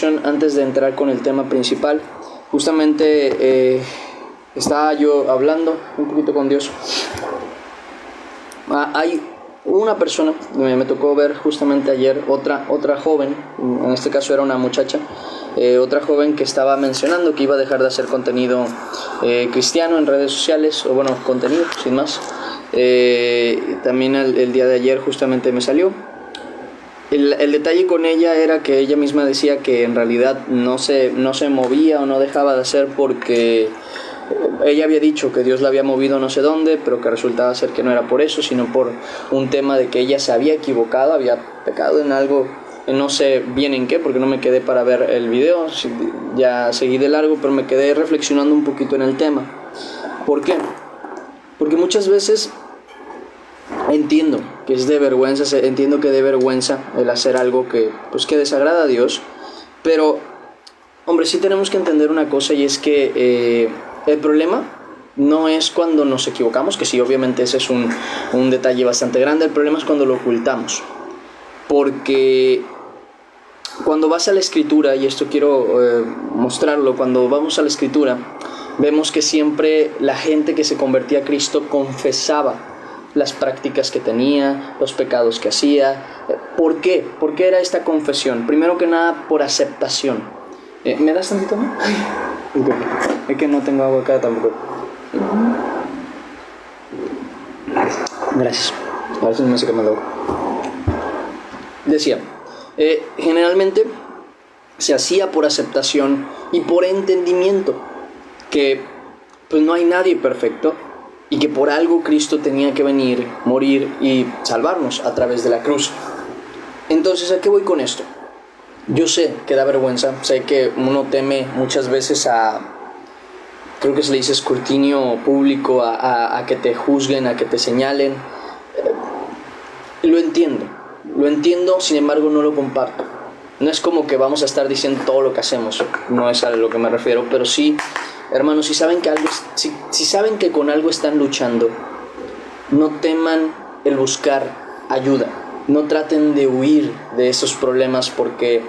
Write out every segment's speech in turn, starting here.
Antes de entrar con el tema principal, justamente estaba yo hablando un poquito con Dios. Hay una persona, me tocó ver justamente ayer, otra joven, en este caso era una muchacha, otra joven que estaba mencionando que iba a dejar de hacer contenido cristiano en redes sociales, o bueno, contenido, sin más. También el día de ayer justamente me salió. El detalle con ella era que ella misma decía que en realidad no se movía o no dejaba de hacer porque ella había dicho que Dios la había movido no sé dónde, pero que resultaba ser que no era por eso, sino por un tema de que ella se había equivocado, había pecado en algo, no sé bien en qué, porque no me quedé para ver el video, ya seguí de largo, pero me quedé reflexionando un poquito en el tema. ¿Por qué? Porque muchas veces entiendo que es de vergüenza, entiendo que de vergüenza el hacer algo que desagrada a Dios, pero hombre, sí tenemos que entender una cosa, y es que el problema no es cuando nos equivocamos, que sí, obviamente ese es un detalle bastante grande. El problema es cuando lo ocultamos, porque cuando vas a la Escritura, y esto quiero mostrarlo, cuando vamos a la Escritura vemos que siempre la gente que se convertía a Cristo confesaba las prácticas que tenía, los pecados que hacía. ¿Por qué? ¿Por qué era esta confesión? Primero que nada, por aceptación. ¿Me das tantito más? Es que no tengo agua acá tampoco. Gracias. A ver si no me seca más la agua. Decía, generalmente se hacía por aceptación y por entendimiento que pues no hay nadie perfecto, y que por algo Cristo tenía que venir, morir y salvarnos a través de la cruz. Entonces, ¿a qué voy con esto? Yo sé que da vergüenza, sé que uno teme muchas veces creo que se le dice escrutinio público, a que te juzguen, a que te señalen. Lo entiendo, sin embargo no lo comparto. No es como que vamos a estar diciendo todo lo que hacemos, no es a lo que me refiero, pero sí, hermanos, si saben que con algo están luchando, no teman el buscar ayuda. No traten de huir de esos problemas, porque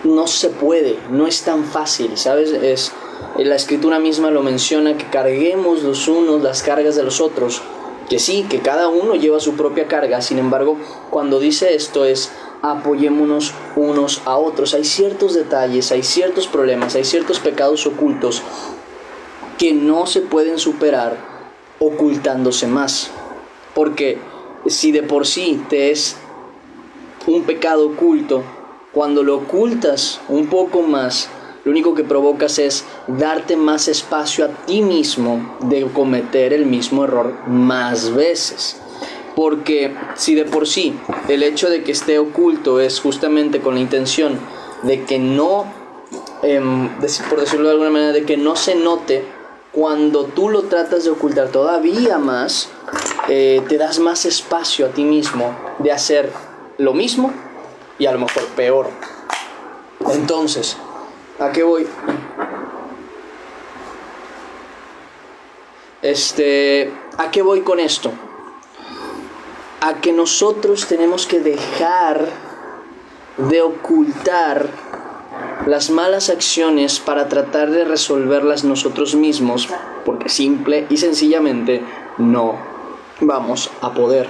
no se puede, no es tan fácil, ¿sabes? La Escritura misma lo menciona, que carguemos los unos las cargas de los otros. Que sí, que cada uno lleva su propia carga. Sin embargo, cuando dice esto es: apoyémonos unos a otros. Hay ciertos detalles, hay ciertos problemas, hay ciertos pecados ocultos que no se pueden superar ocultándose más. Porque si de por sí te es un pecado oculto, cuando lo ocultas un poco más, lo único que provocas es darte más espacio a ti mismo de cometer el mismo error más veces. Porque si de por sí el hecho de que esté oculto es justamente con la intención de que no, por decirlo de alguna manera, de que no se note, cuando tú lo tratas de ocultar todavía más, te das más espacio a ti mismo de hacer lo mismo y a lo mejor peor. Entonces, ¿a qué voy? ¿A qué voy con esto? A que nosotros tenemos que dejar de ocultar las malas acciones para tratar de resolverlas nosotros mismos, porque simple y sencillamente no vamos a poder.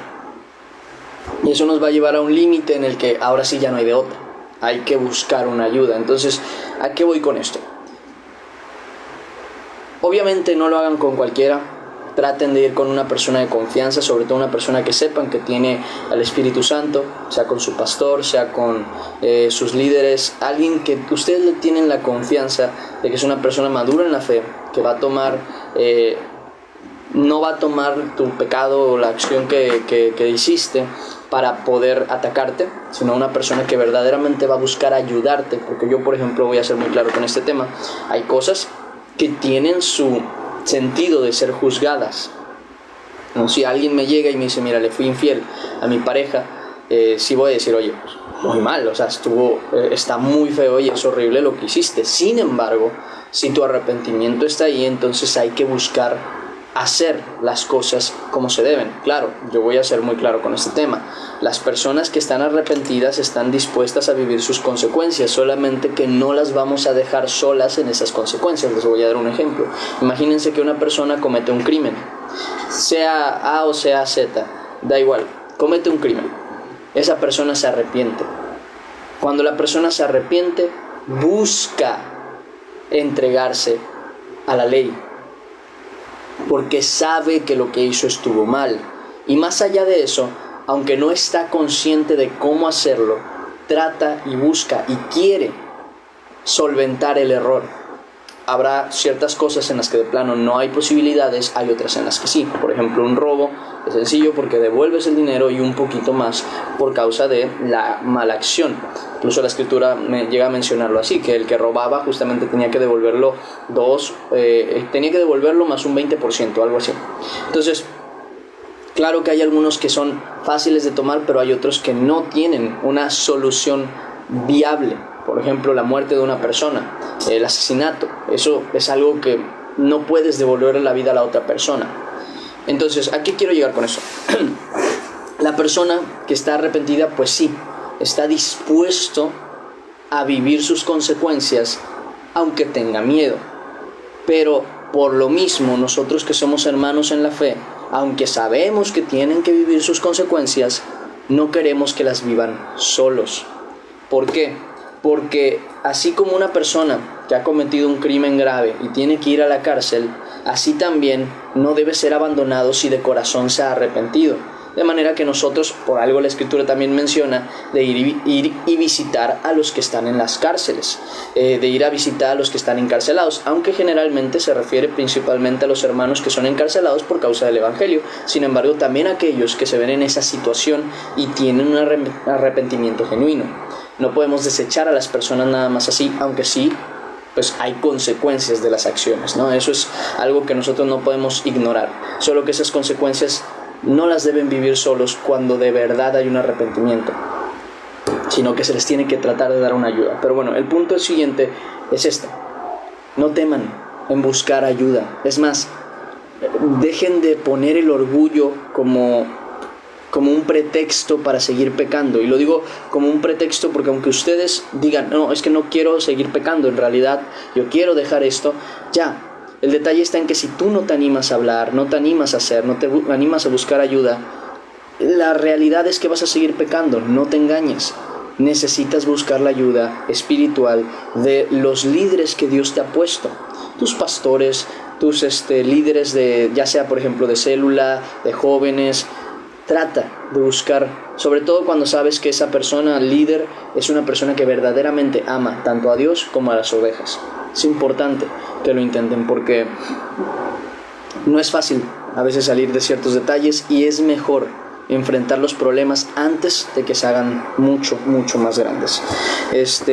Y eso nos va a llevar a un límite en el que ahora sí ya no hay de otra. Hay que buscar una ayuda. Entonces, ¿a qué voy con esto? Obviamente no lo hagan con cualquiera. Traten de ir con una persona de confianza, sobre todo una persona que sepan que tiene al Espíritu Santo, sea con su pastor, sea con sus líderes, alguien que ustedes le tienen la confianza de que es una persona madura en la fe, que va a tomar, no va a tomar tu pecado o la acción que hiciste para poder atacarte, sino una persona que verdaderamente va a buscar ayudarte. Porque yo, por ejemplo, voy a ser muy claro con este tema, hay cosas que tienen su sentido de ser juzgadas. ¿No? Si alguien me llega y me dice: mira, le fui infiel a mi pareja, sí voy a decir: oye, pues, muy mal, o sea, está muy feo y es horrible lo que hiciste. Sin embargo, si tu arrepentimiento está ahí, entonces hay que buscar hacer las cosas como se deben. Claro, yo voy a ser muy claro con este tema. Las personas que están arrepentidas están dispuestas a vivir sus consecuencias, solamente que no las vamos a dejar solas en esas consecuencias. Les voy a dar un ejemplo. Imagínense que una persona comete un crimen, sea A o sea Z, da igual, comete un crimen. Esa persona se arrepiente. Cuando la persona se arrepiente, busca entregarse a la ley, porque sabe que lo que hizo estuvo mal. Y más allá de eso, aunque no está consciente de cómo hacerlo, trata y busca y quiere solventar el error. Habrá ciertas cosas en las que de plano no hay posibilidades, hay otras en las que sí. Por ejemplo, un robo es sencillo porque devuelves el dinero y un poquito más por causa de la mala acción. Incluso la escritura llega a mencionarlo así, que el que robaba justamente tenía que devolverlo más un 20%, algo así. Entonces, claro que hay algunos que son fáciles de tomar, pero hay otros que no tienen una solución viable. Por ejemplo, la muerte de una persona, el asesinato. Eso es algo que no puedes devolver la vida a la otra persona. Entonces, ¿a qué quiero llegar con eso? La persona que está arrepentida, pues sí, está dispuesto a vivir sus consecuencias, aunque tenga miedo. Pero por lo mismo, nosotros que somos hermanos en la fe, aunque sabemos que tienen que vivir sus consecuencias, no queremos que las vivan solos. ¿Por qué? Porque así como una persona que ha cometido un crimen grave y tiene que ir a la cárcel, así también no debe ser abandonado si de corazón se ha arrepentido. De manera que nosotros, por algo la Escritura también menciona, de ir y visitar a los que están en las cárceles, de ir a visitar a los que están encarcelados, aunque generalmente se refiere principalmente a los hermanos que son encarcelados por causa del Evangelio. Sin embargo, también a aquellos que se ven en esa situación y tienen un arrepentimiento genuino. No podemos desechar a las personas nada más así, aunque sí, pues hay consecuencias de las acciones, ¿no? Eso es algo que nosotros no podemos ignorar. Solo que esas consecuencias no las deben vivir solos cuando de verdad hay un arrepentimiento, sino que se les tiene que tratar de dar una ayuda. Pero bueno, el punto siguiente es este: no teman en buscar ayuda. Es más, dejen de poner el orgullo como un pretexto para seguir pecando. Y lo digo como un pretexto porque aunque ustedes digan, no, es que no quiero seguir pecando, en realidad yo quiero dejar esto, ya. El detalle está en que si tú no te animas a hablar, no te animas a hacer, no te animas a buscar ayuda, la realidad es que vas a seguir pecando. No te engañes. Necesitas buscar la ayuda espiritual de los líderes que Dios te ha puesto. Tus pastores, tus líderes de, ya sea por ejemplo de célula, de jóvenes. Trata de buscar, sobre todo cuando sabes que esa persona líder es una persona que verdaderamente ama tanto a Dios como a las ovejas. Es importante que lo intenten porque no es fácil a veces salir de ciertos detalles y es mejor enfrentar los problemas antes de que se hagan mucho más grandes. Es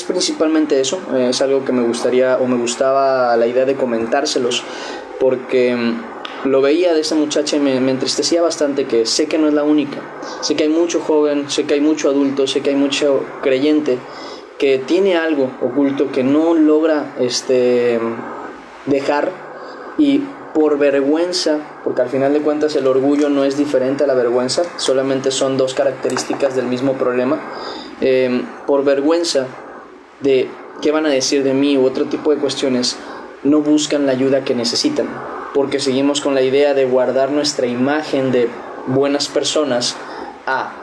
principalmente eso, es algo que me gustaba la idea de comentárselos porque lo veía de esa muchacha y me entristecía bastante, que sé que no es la única. Sé que hay mucho joven, sé que hay mucho adulto, sé que hay mucho creyente que tiene algo oculto que no logra dejar, y por vergüenza, porque al final de cuentas el orgullo no es diferente a la vergüenza, solamente son dos características del mismo problema, por vergüenza de qué van a decir de mí u otro tipo de cuestiones, no buscan la ayuda que necesitan, porque seguimos con la idea de guardar nuestra imagen de buenas personas a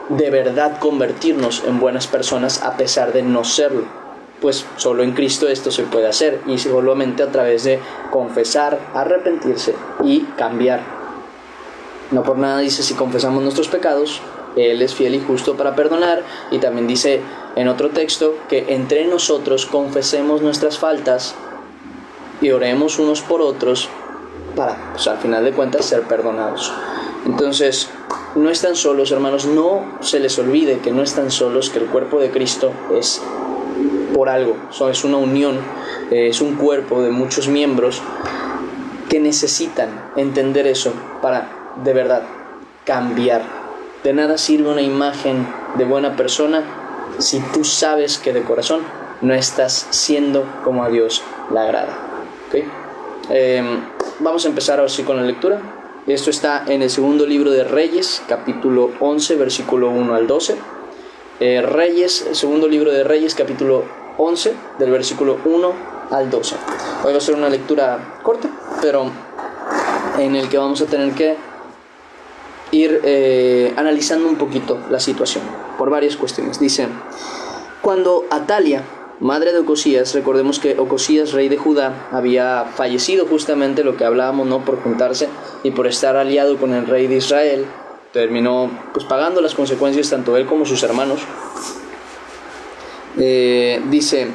de verdad convertirnos en buenas personas a pesar de no serlo. Pues solo en Cristo esto se puede hacer, y solamente a través de confesar, arrepentirse y cambiar. No por nada dice: si confesamos nuestros pecados, Él es fiel y justo para perdonar. Y también dice en otro texto que entre nosotros confesemos nuestras faltas y oremos unos por otros para, pues, al final de cuentas, ser perdonados. Entonces, no están solos, hermanos. No se les olvide que no están solos, que el cuerpo de Cristo es por algo. Es una unión, es un cuerpo de muchos miembros que necesitan entender eso para, de verdad, cambiar. De nada sirve una imagen de buena persona si tú sabes que de corazón no estás siendo como a Dios le agrada. ¿Okay? Vamos a empezar ahora sí con la lectura. Esto está en el segundo libro de Reyes, capítulo 11, versículo 1 al 12. Reyes, segundo libro de Reyes, capítulo 11, del versículo 1 al 12. Hoy va a ser una lectura corta, pero en el que vamos a tener que ir analizando un poquito la situación por varias cuestiones. Dice: cuando Atalia, madre de Ocosías, recordemos que Ocosías, rey de Judá, había fallecido justamente, lo que hablábamos, ¿no?, por juntarse y por estar aliado con el rey de Israel, terminó pues pagando las consecuencias tanto él como sus hermanos. Dice: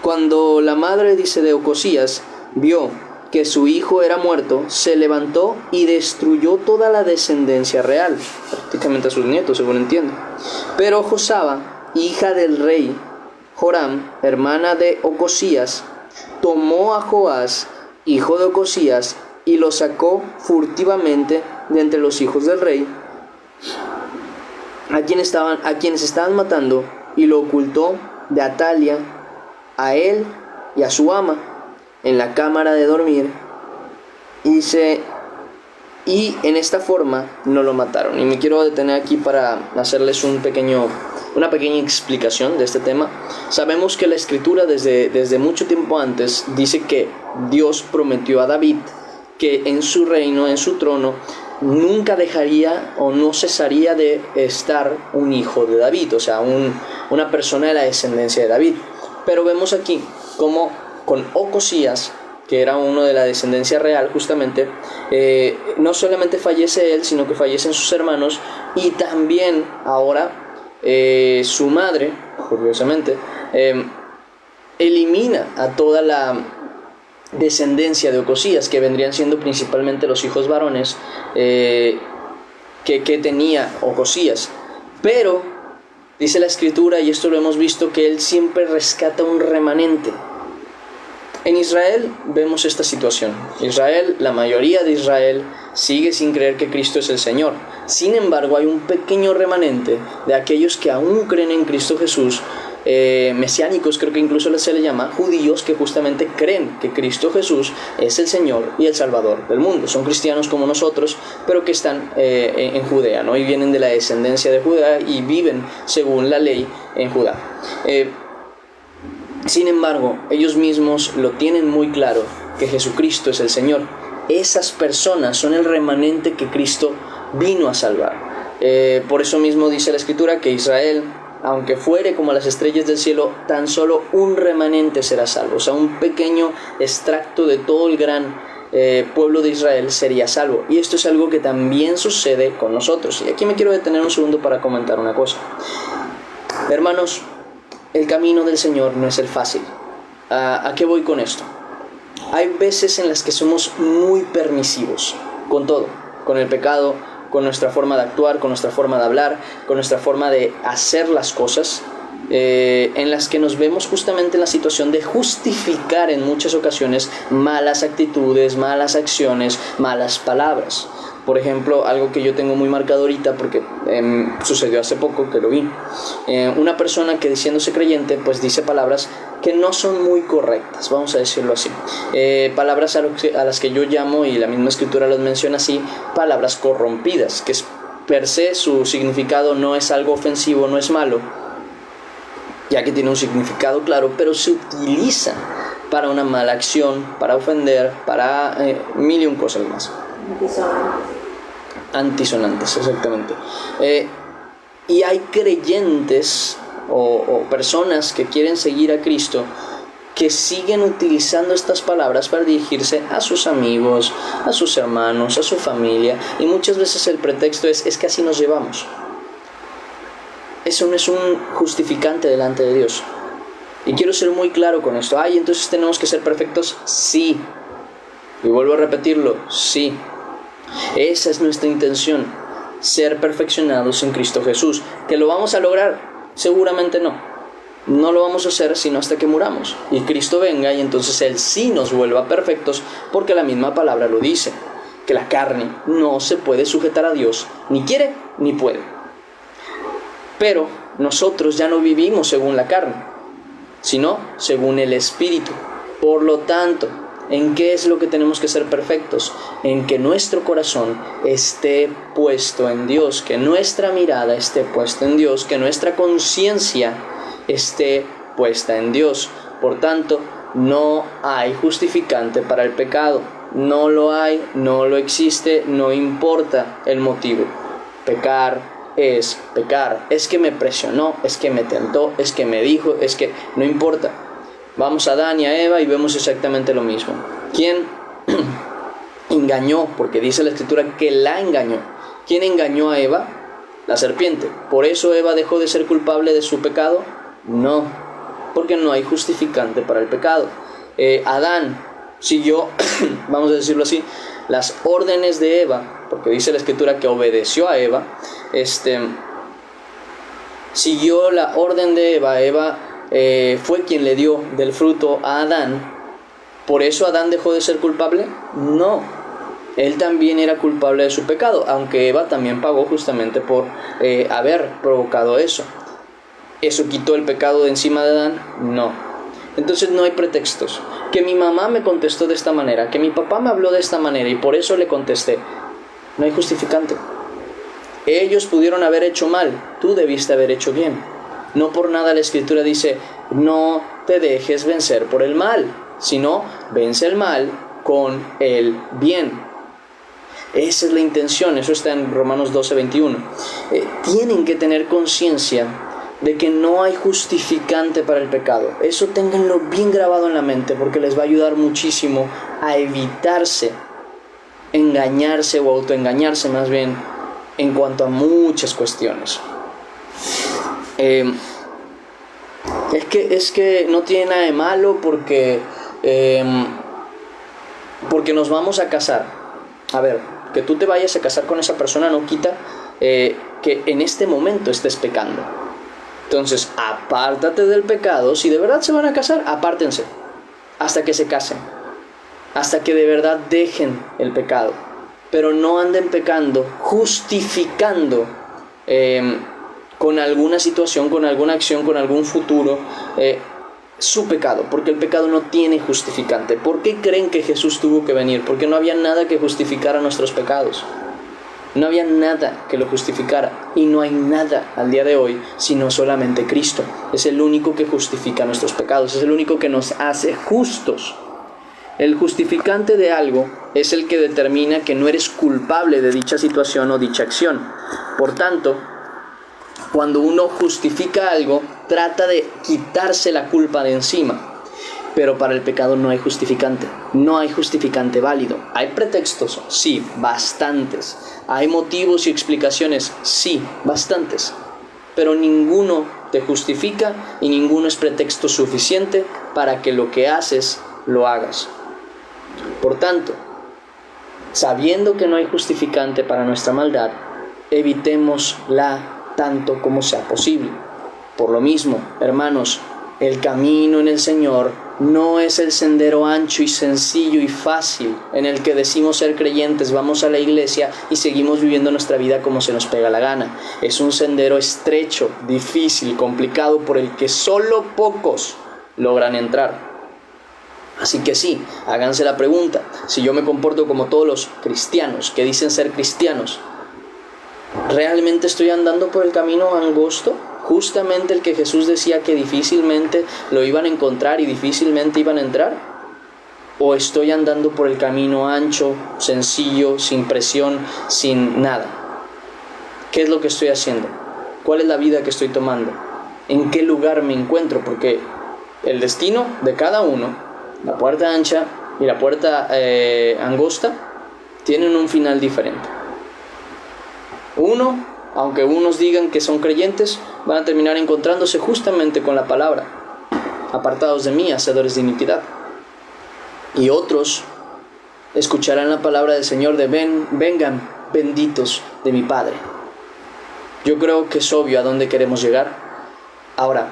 cuando la madre, dice, de Ocosías vio que su hijo era muerto, se levantó y destruyó toda la descendencia real, prácticamente a sus nietos, según entiendo. Pero Josaba, hija del rey Joram, hermana de Ocosías, tomó a Joás, hijo de Ocosías, y lo sacó furtivamente de entre los hijos del rey, a quienes estaban matando, y lo ocultó de Atalia, a él y a su ama, en la cámara de dormir, y en esta forma no lo mataron. Y me quiero detener aquí para hacerles una pequeña explicación de este tema. Sabemos que la Escritura desde mucho tiempo antes dice que Dios prometió a David que en su reino, en su trono, nunca dejaría o no cesaría de estar un hijo de David, o sea, una persona de la descendencia de David. Pero vemos aquí cómo con Ocosías, que era uno de la descendencia real justamente, no solamente fallece él, sino que fallecen sus hermanos, y también ahora su madre, curiosamente, elimina a toda la descendencia de Ocosías, que vendrían siendo principalmente los hijos varones que tenía Ocosías. Pero dice la Escritura, y esto lo hemos visto, que él siempre rescata un remanente. En Israel vemos esta situación. Israel, la mayoría de Israel, sigue sin creer que Cristo es el Señor. Sin embargo, hay un pequeño remanente de aquellos que aún creen en Cristo Jesús, mesiánicos, creo que incluso se le llama, judíos, que justamente creen que Cristo Jesús es el Señor y el Salvador del mundo. Son cristianos como nosotros, pero que están en Judea, ¿no? Y vienen de la descendencia de Judá y viven según la ley en Judá. Sin embargo, ellos mismos lo tienen muy claro, que Jesucristo es el Señor. Esas personas son el remanente que Cristo vino a salvar. Por eso mismo dice la Escritura que Israel, aunque fuere como las estrellas del cielo, tan solo un remanente será salvo. O sea, un pequeño extracto de todo el gran pueblo de Israel sería salvo. Y esto es algo que también sucede con nosotros. Y aquí me quiero detener un segundo para comentar una cosa. Hermanos, el camino del Señor no es el fácil. ¿A qué voy con esto? Hay veces en las que somos muy permisivos con todo, con el pecado, con nuestra forma de actuar, con nuestra forma de hablar, con nuestra forma de hacer las cosas, en las que nos vemos justamente en la situación de justificar en muchas ocasiones malas actitudes, malas acciones, malas palabras. Por ejemplo, algo que yo tengo muy marcado ahorita, porque sucedió hace poco que lo vi, una persona que, diciéndose creyente, pues dice palabras que no son muy correctas, vamos a decirlo así, palabras a las que yo llamo, y la misma Escritura las menciona así, palabras corrompidas, que es, per se su significado no es algo ofensivo, no es malo, ya que tiene un significado claro, pero se utiliza para una mala acción, para ofender, para mil y un cosas más. Antisonantes, exactamente. Y hay creyentes o personas que quieren seguir a Cristo, que siguen utilizando estas palabras para dirigirse a sus amigos, a sus hermanos, a su familia, y muchas veces el pretexto es que así nos llevamos. Eso no es un justificante delante de Dios. Y quiero ser muy claro con esto. Entonces tenemos que ser perfectos. Sí. Y vuelvo a repetirlo. Sí. Esa es nuestra intención. Ser perfeccionados en Cristo Jesús. ¿Que lo vamos a lograr? Seguramente no. No lo vamos a hacer sino hasta que muramos y Cristo venga, y entonces Él sí nos vuelva perfectos, porque la misma palabra lo dice, que la carne no se puede sujetar a Dios, ni quiere ni puede. Pero nosotros ya no vivimos según la carne, sino según el Espíritu. Por lo tanto, ¿En qué es lo que tenemos que ser perfectos? En que nuestro corazón esté puesto en Dios, que nuestra mirada esté puesta en Dios, que nuestra conciencia esté puesta en Dios. Por tanto, no hay justificante para el pecado. No lo hay, no lo existe, no importa el motivo. Pecar es pecar. Es que me presionó, es que me tentó, es que me dijo, es que no importa. Vamos a Adán y a Eva y vemos exactamente lo mismo. ¿Quién engañó? Porque dice la Escritura que la engañó. ¿Quién engañó a Eva? La serpiente. ¿Por eso Eva dejó de ser culpable de su pecado? No, porque no hay justificante para el pecado. Adán siguió, vamos a decirlo así, las órdenes de Eva, porque dice la Escritura que obedeció a Eva. Siguió la orden de Eva. Eva fue quien le dio del fruto a Adán. ¿Por eso Adán dejó de ser culpable? No, él también era culpable de su pecado, aunque Eva también pagó justamente por haber provocado eso. ¿Eso quitó el pecado de encima de Adán? No. Entonces no hay pretextos. Que mi mamá me contestó de esta manera, que mi papá me habló de esta manera y por eso le contesté. No hay justificante. Ellos pudieron haber hecho mal, tú debiste haber hecho bien. No por nada la Escritura dice, no te dejes vencer por el mal, sino vence el mal con el bien. Esa es la intención, eso está en Romanos 12:21. Tienen que tener conciencia de que no hay justificante para el pecado. Eso ténganlo bien grabado en la mente, porque les va a ayudar muchísimo a evitarse engañarse o autoengañarse más bien en cuanto a muchas cuestiones. Es que no tiene nada de malo porque nos vamos a casar. A ver, que tú te vayas a casar con esa persona no quita que en este momento estés pecando. Entonces, apártate del pecado. Si de verdad se van a casar, apártense hasta que se casen, hasta que de verdad dejen el pecado. Pero no anden pecando, justificando con alguna situación, con alguna acción, con algún futuro, su pecado, porque el pecado no tiene justificante. ¿Por qué creen que Jesús tuvo que venir? Porque no había nada que justificara nuestros pecados. No había nada que lo justificara. Y no hay nada al día de hoy, sino solamente Cristo. Es el único que justifica nuestros pecados. Es el único que nos hace justos. El justificante de algo es el que determina que no eres culpable de dicha situación o dicha acción. Por tanto, cuando uno justifica algo, trata de quitarse la culpa de encima. Pero para el pecado no hay justificante. No hay justificante válido. ¿Hay pretextos? Sí, bastantes. ¿Hay motivos y explicaciones? Sí, bastantes. Pero ninguno te justifica y ninguno es pretexto suficiente para que lo que haces, lo hagas. Por tanto, sabiendo que no hay justificante para nuestra maldad, evitémosla tanto como sea posible. Por lo mismo, hermanos, el camino en el Señor no es el sendero ancho y sencillo y fácil en el que decimos ser creyentes, vamos a la iglesia y seguimos viviendo nuestra vida como se nos pega la gana. Es un sendero estrecho, difícil, complicado, por el que solo pocos logran entrar. Así que sí, háganse la pregunta, si yo me comporto como todos los cristianos que dicen ser cristianos, ¿realmente estoy andando por el camino angosto? Justamente el que Jesús decía que difícilmente lo iban a encontrar y difícilmente iban a entrar. ¿O estoy andando por el camino ancho, sencillo, sin presión, sin nada? ¿Qué es lo que estoy haciendo? ¿Cuál es la vida que estoy tomando? ¿En qué lugar me encuentro? Porque el destino de cada uno, la puerta ancha y la puerta angosta, tienen un final diferente. Uno, aunque unos digan que son creyentes, van a terminar encontrándose justamente con la palabra: apartados de mí, hacedores de iniquidad. Y otros escucharán la palabra del Señor de vengan benditos de mi Padre. Yo creo que es obvio a dónde queremos llegar. Ahora,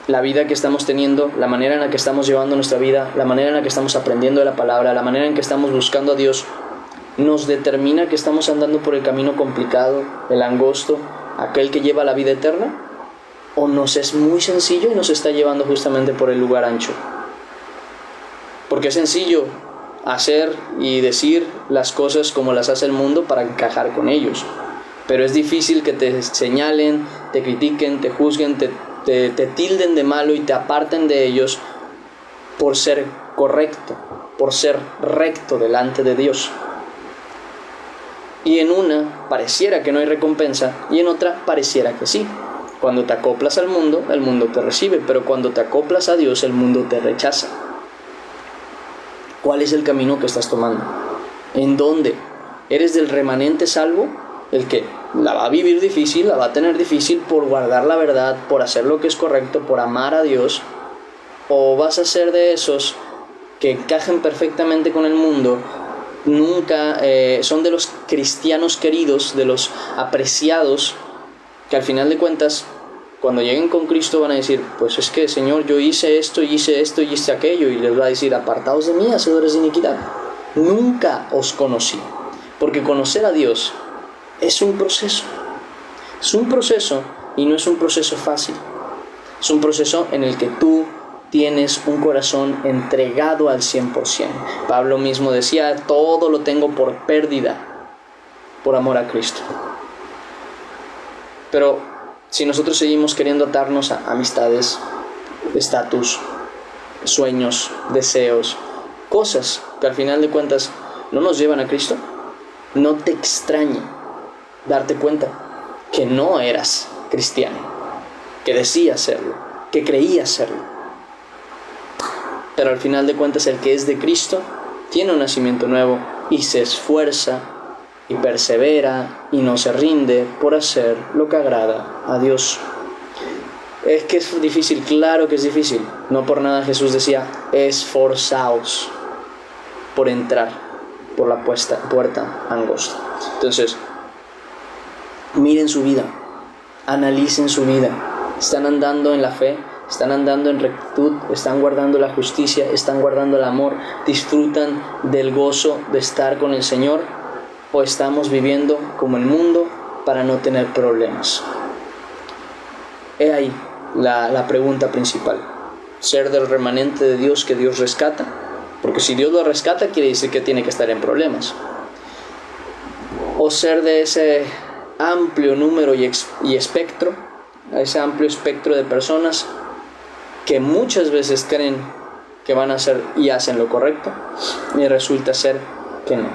la vida que estamos teniendo, la manera en la que estamos llevando nuestra vida, la manera en la que estamos aprendiendo de la palabra, la manera en que estamos buscando a Dios, ¿nos determina que estamos andando por el camino complicado, el angosto, aquel que lleva a la vida eterna? ¿O nos es muy sencillo y nos está llevando justamente por el lugar ancho? Porque es sencillo hacer y decir las cosas como las hace el mundo para encajar con ellos. Pero es difícil que te señalen, te critiquen, te juzguen, te tilden de malo y te aparten de ellos por ser correcto, por ser recto delante de Dios. Y en una pareciera que no hay recompensa y en otra pareciera que sí. Cuando te acoplas al mundo, el mundo te recibe, pero cuando te acoplas a Dios, el mundo te rechaza. ¿Cuál es el camino que estás tomando? ¿En dónde? ¿Eres del remanente salvo? El que la va a vivir difícil, la va a tener difícil por guardar la verdad, por hacer lo que es correcto, por amar a Dios. ¿O vas a ser de esos que encajan perfectamente con el mundo? Nunca son de los cristianos queridos, de los apreciados, que al final de cuentas, cuando lleguen con Cristo van a decir, pues es que Señor, yo hice esto, y hice aquello, y les va a decir, apartaos de mí, hacedores de iniquidad. Nunca os conocí, porque conocer a Dios es un proceso. Es un proceso y no es un proceso fácil. Es un proceso en el que tú tienes un corazón entregado al 100%. Pablo mismo decía, todo lo tengo por pérdida, por amor a Cristo. Pero si nosotros seguimos queriendo atarnos a amistades, estatus, sueños, deseos, cosas que al final de cuentas no nos llevan a Cristo, no te extrañe darte cuenta que no eras cristiano, que decías serlo, que creías serlo. Pero al final de cuentas el que es de Cristo tiene un nacimiento nuevo y se esfuerza y persevera y no se rinde por hacer lo que agrada a Dios. Es que es difícil, claro que es difícil. No por nada Jesús decía, esforzaos por entrar por la puerta angosta. Entonces, miren su vida, analicen su vida. ¿Están andando en la fe? ¿Están andando en rectitud? ¿Están guardando la justicia? ¿Están guardando el amor? ¿Disfrutan del gozo de estar con el Señor? ¿O estamos viviendo como el mundo para no tener problemas? He ahí la pregunta principal. Ser del remanente de Dios que Dios rescata. Porque si Dios lo rescata, quiere decir que tiene que estar en problemas. O ser de ese amplio número y espectro, ese amplio espectro de personas que muchas veces creen que van a hacer y hacen lo correcto y resulta ser que no.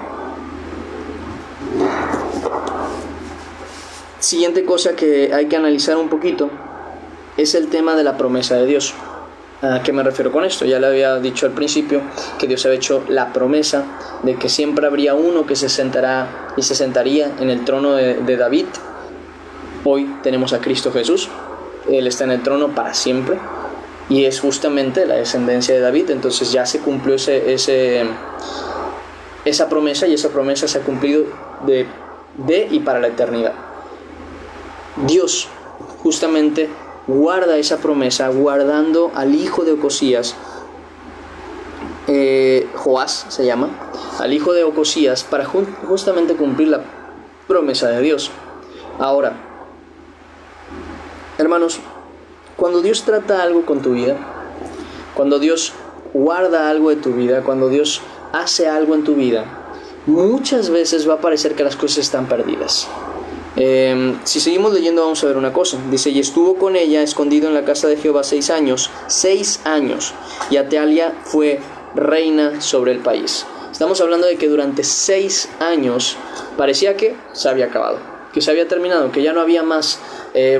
Siguiente cosa que hay que analizar un poquito es el tema de la promesa de Dios. ¿A qué me refiero con esto? Ya le había dicho al principio que Dios había hecho la promesa de que siempre habría uno que se sentaría en el trono de David. Hoy tenemos a Cristo Jesús. Él está en el trono para siempre y es justamente la descendencia de David. Entonces ya se cumplió esa promesa y esa promesa se ha cumplido de y para la eternidad. Dios justamente guarda esa promesa guardando al hijo de Ocosías, Joás se llama, al hijo de Ocosías para justamente cumplir la promesa de Dios. Ahora, hermanos, cuando Dios trata algo con tu vida, cuando Dios guarda algo de tu vida, cuando Dios hace algo en tu vida, muchas veces va a parecer que las cosas están perdidas. Si seguimos leyendo vamos a ver una cosa. Dice, y estuvo con ella escondido en la casa de Jehová 6 años, y Atalia fue reina sobre el país. Estamos hablando de que durante 6 años parecía que se había acabado, que se había terminado, que ya no había más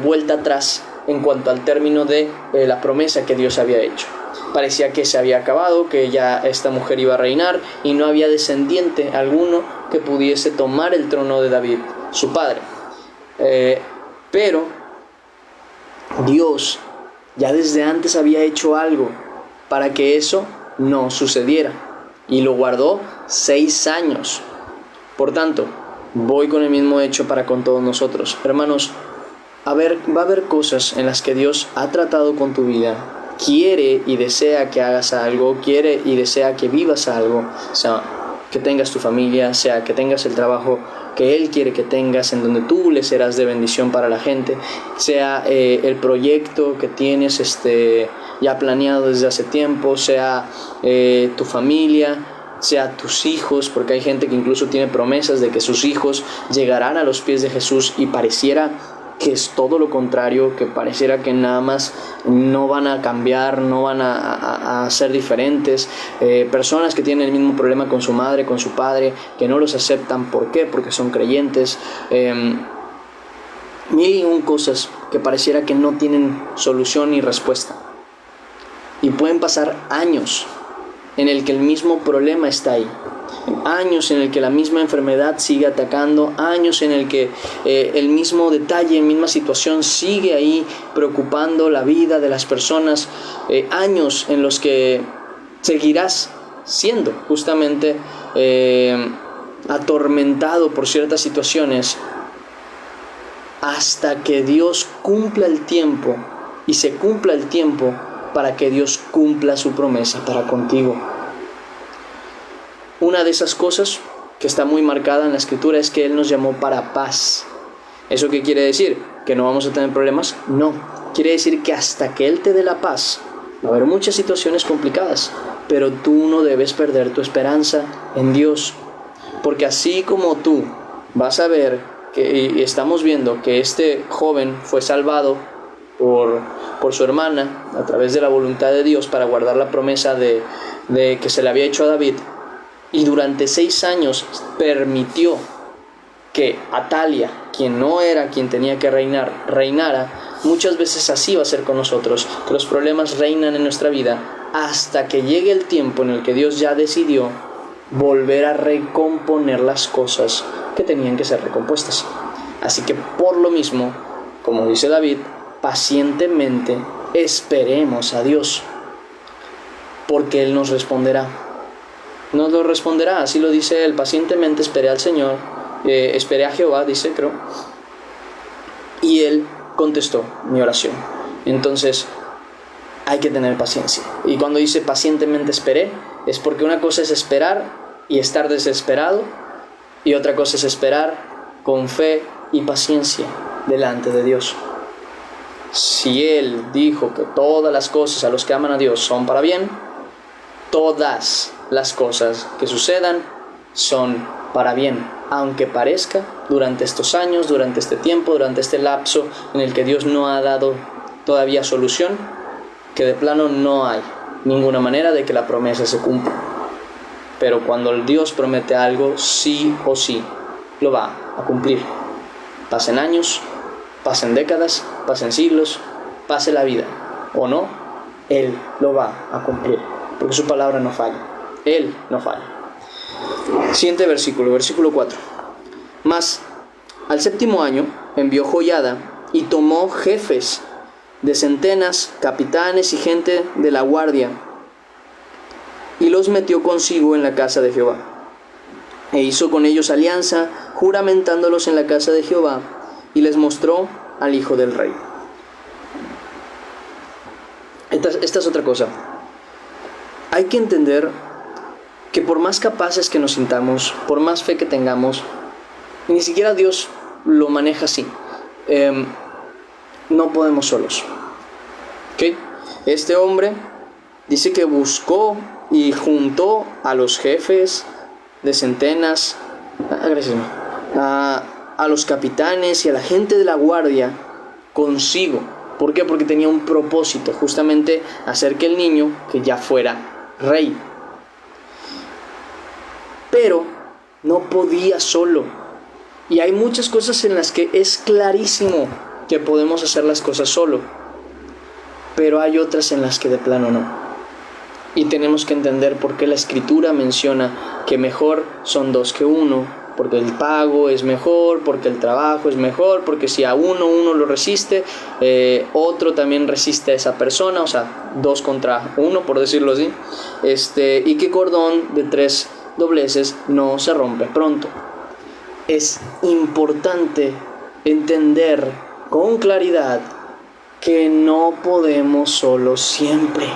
vuelta atrás en cuanto al término de la promesa que Dios había hecho. Parecía que se había acabado, que ya esta mujer iba a reinar y no había descendiente alguno que pudiese tomar el trono de David, su padre. Pero Dios ya desde antes había hecho algo para que eso no sucediera y lo guardó 6 años. Por tanto, voy con el mismo hecho para con todos nosotros. Hermanos, va a haber cosas en las que Dios ha tratado con tu vida, quiere y desea que hagas algo, quiere y desea que vivas algo, sea que tengas tu familia, sea que tengas el trabajo que Él quiere que tengas, en donde tú le serás de bendición para la gente, sea el proyecto que tienes ya planeado desde hace tiempo, sea tu familia, sea tus hijos, porque hay gente que incluso tiene promesas de que sus hijos llegarán a los pies de Jesús y pareciera que es todo lo contrario, que pareciera que nada más no van a cambiar, no van a ser diferentes. Personas que tienen el mismo problema con su madre, con su padre, que no los aceptan. ¿Por qué? Porque son creyentes. Mil y un cosas que pareciera que no tienen solución ni respuesta. Y pueden pasar años en el que el mismo problema está ahí. Años en el que la misma enfermedad sigue atacando, años en el que el mismo detalle, la misma situación sigue ahí preocupando la vida de las personas, años en los que seguirás siendo justamente atormentado por ciertas situaciones hasta que Dios cumpla el tiempo y se cumpla el tiempo para que Dios cumpla su promesa para contigo. Una de esas cosas que está muy marcada en la Escritura es que Él nos llamó para paz. ¿Eso qué quiere decir? ¿Que no vamos a tener problemas? No. Quiere decir que hasta que Él te dé la paz, va a haber muchas situaciones complicadas, pero tú no debes perder tu esperanza en Dios. Porque así como tú vas a ver, y estamos viendo que este joven fue salvado por su hermana a través de la voluntad de Dios para guardar la promesa de que se le había hecho a David, y durante 6 años permitió que Atalia, quien no era quien tenía que reinar, reinara. Muchas veces así va a ser con nosotros, que los problemas reinan en nuestra vida hasta que llegue el tiempo en el que Dios ya decidió volver a recomponer las cosas que tenían que ser recompuestas. Así que por lo mismo, como dice David, pacientemente esperemos a Dios, porque Él nos responderá. Nos lo responderá, así lo dice Él: pacientemente esperé al Señor, esperé a Jehová, dice, creo, y Él contestó mi oración. Entonces hay que tener paciencia. Y cuando dice pacientemente esperé, es porque una cosa es esperar y estar desesperado, y otra cosa es esperar con fe y paciencia delante de Dios. Si Él dijo que todas las cosas a los que aman a Dios son para bien, todas las cosas que sucedan son para bien, aunque parezca durante estos años, durante este tiempo, durante este lapso en el que Dios no ha dado todavía solución, que de plano no hay ninguna manera de que la promesa se cumpla. Pero cuando Dios promete algo, sí o sí lo va a cumplir. Pasen años, pasen décadas, pasen siglos, pase la vida o no, Él lo va a cumplir, porque su palabra no falla. Él no falla. Siguiente versículo 4. Mas al 7º año envió Joiada y tomó jefes de centenas, capitanes y gente de la guardia, y los metió consigo en la casa de Jehová. E hizo con ellos alianza, juramentándolos en la casa de Jehová, y les mostró al hijo del rey. Esta es otra cosa. Hay que entender que por más capaces que nos sintamos, por más fe que tengamos, ni siquiera Dios lo maneja así. No podemos solos. ¿Okay? Este hombre dice que buscó y juntó a los jefes de centenas, a los capitanes y a la gente de la guardia consigo. ¿Por qué? Porque tenía un propósito, justamente hacer que el niño que ya fuera rey. Pero no podía solo. Y hay muchas cosas en las que es clarísimo que podemos hacer las cosas solo, pero hay otras en las que de plano no. Y tenemos que entender por qué la Escritura menciona que mejor son 2 que 1, porque el pago es mejor, porque el trabajo es mejor, porque si a uno lo resiste, otro también resiste a esa persona, o sea, 2 contra 1, por decirlo así, y que cordón de 3 dobleces no se rompe pronto. Es importante entender con claridad que no podemos solos siempre,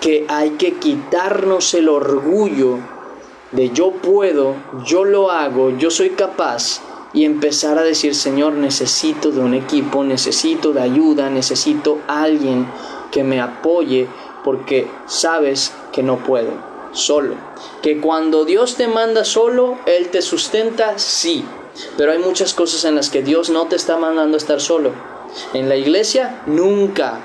que hay que quitarnos el orgullo de yo puedo, yo lo hago, yo soy capaz, y empezar a decir, Señor, necesito de un equipo, necesito de ayuda, necesito a alguien que me apoye, porque sabes que no puedo solo. Que cuando Dios te manda solo, Él te sustenta, sí, pero hay muchas cosas en las que Dios no te está mandando a estar solo. En la iglesia, nunca,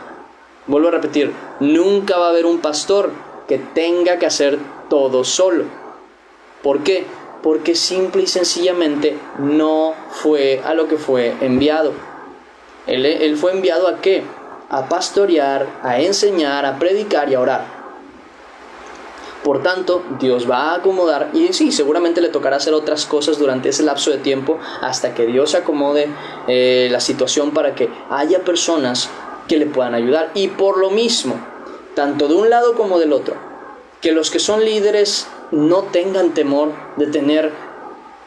vuelvo a repetir, nunca va a haber un pastor que tenga que hacer todo solo. ¿Por qué? Porque simple y sencillamente no fue a lo que fue enviado. Él fue enviado ¿a qué? A pastorear, a enseñar, a predicar y a orar. Por tanto, Dios va a acomodar, y sí, seguramente le tocará hacer otras cosas durante ese lapso de tiempo hasta que Dios acomode la situación para que haya personas que le puedan ayudar. Y por lo mismo, tanto de un lado como del otro, que los que son líderes no tengan temor de tener,